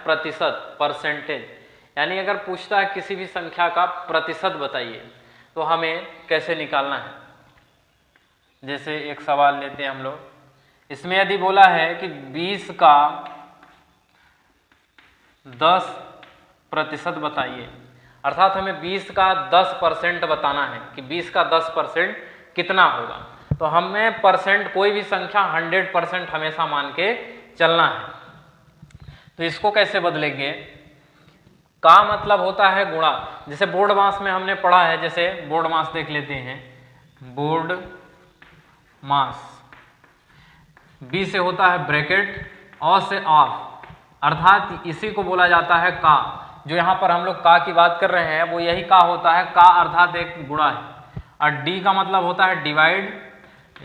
प्रतिशत, परसेंटेज, यानी अगर पूछता है किसी भी संख्या का प्रतिशत बताइए तो हमें कैसे निकालना है। जैसे एक सवाल लेते हैं हम लोग, इसमें यदि बोला है कि 20 का 10% बताइए, अर्थात हमें 20 का 10% बताना है कि 20 का 10% कितना होगा। तो हमें परसेंट कोई भी संख्या 100% हमेशा मान के चलना है। तो इसको कैसे बदलेंगे? का मतलब होता है गुणा, जैसे बोर्ड मास में हमने पढ़ा है, जैसे बोर्ड मास देख लेते हैं। बोर्ड मास बी से होता है ब्रैकेट, औ से ऑफ, अर्थात इसी को बोला जाता है का। जो यहाँ पर हम लोग का की बात कर रहे हैं वो यही का होता है, का अर्थात एक गुणा है। और डी का मतलब होता है डिवाइड,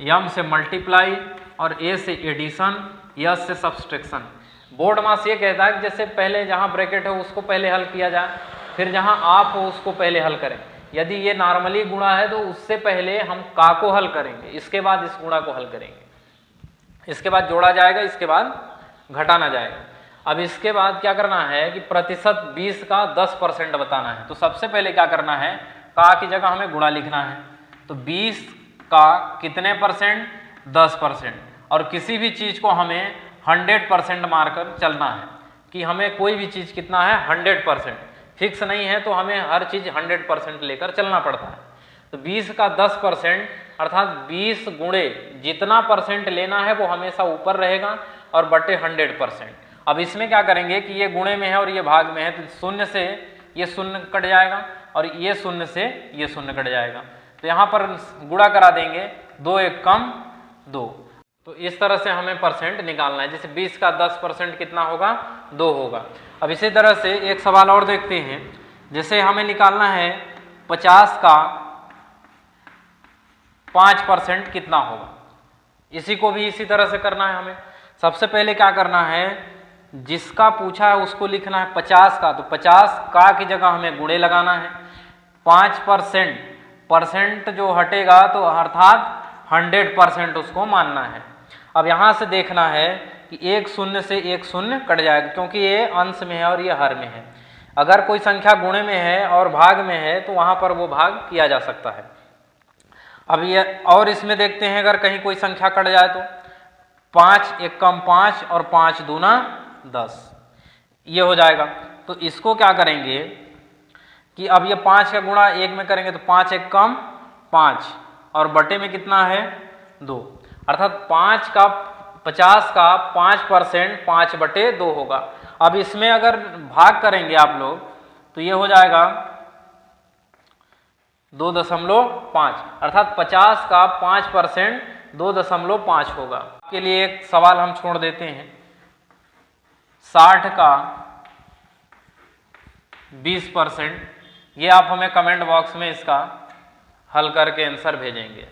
यम से मल्टीप्लाई, और ए से एडिशन, यस से सब्सट्रैक्शन। बोर्ड मास ये कहता है कि जैसे पहले जहाँ ब्रैकेट है उसको पहले हल किया जाए, फिर जहाँ ऑफ हो उसको पहले हल करें। यदि ये नॉर्मली गुणा है तो उससे पहले हम का को हल करेंगे, इसके बाद इस गुणा को हल करेंगे, इसके बाद जोड़ा जाएगा, इसके बाद घटाना जाएगा। अब इसके बाद क्या करना है कि प्रतिशत 20 का 10% बताना है। तो सबसे पहले क्या करना है, का की जगह हमें गुणा लिखना है। तो 20 का कितने परसेंट? 10%। और किसी भी चीज़ को हमें 100% मारकर चलना है कि हमें कोई भी चीज़ कितना है 100%, फिक्स नहीं है तो हमें हर चीज़ 100% लेकर चलना पड़ता है। तो 20 का 10% अर्थात 20 गुणे जितना परसेंट लेना है वो हमेशा ऊपर रहेगा और बटे 100%। अब इसमें क्या करेंगे कि ये गुणे में है और ये भाग में है, तो शून्य से ये शून्य कट जाएगा और ये शून्य से ये शून्य कट जाएगा। तो यहाँ पर गुणा करा देंगे, 2 एक कम 2। तो इस तरह से हमें परसेंट निकालना है। जैसे 20 का 10% कितना होगा? 2 होगा। अब इसी तरह से एक सवाल और देखते हैं। जैसे हमें निकालना है 50 का 5% कितना होगा। इसी को भी इसी तरह से करना है हमें। सबसे पहले क्या करना है, जिसका पूछा है उसको लिखना है 50 का, तो 50 का की जगह हमें गुणे लगाना है। 5% परसेंट जो हटेगा तो अर्थात 100% उसको मानना है। अब यहाँ से देखना है कि एक शून्य से एक शून्य कट जाएगा, क्योंकि ये अंश में है और ये हर में है। अगर कोई संख्या गुणे में है और भाग में है तो वहाँ पर वो भाग किया जा सकता है। अब ये और इसमें देखते हैं, अगर कहीं कोई संख्या कट जाए तो 5 एक कम 5 और 5 दूना 10, ये हो जाएगा। तो इसको क्या करेंगे कि अब ये 5 का गुणा 1 में करेंगे तो 5 एक कम 5 और बटे में कितना है 2, अर्थात 50 का 5% 5/2 होगा। अब इसमें अगर भाग करेंगे आप लोग तो ये हो जाएगा 2.5, अर्थात 50 का 5% 2.5 होगा। के लिए एक सवाल हम छोड़ देते हैं, 60 का 20%, ये आप हमें कमेंट बॉक्स में इसका हल करके आंसर भेजेंगे।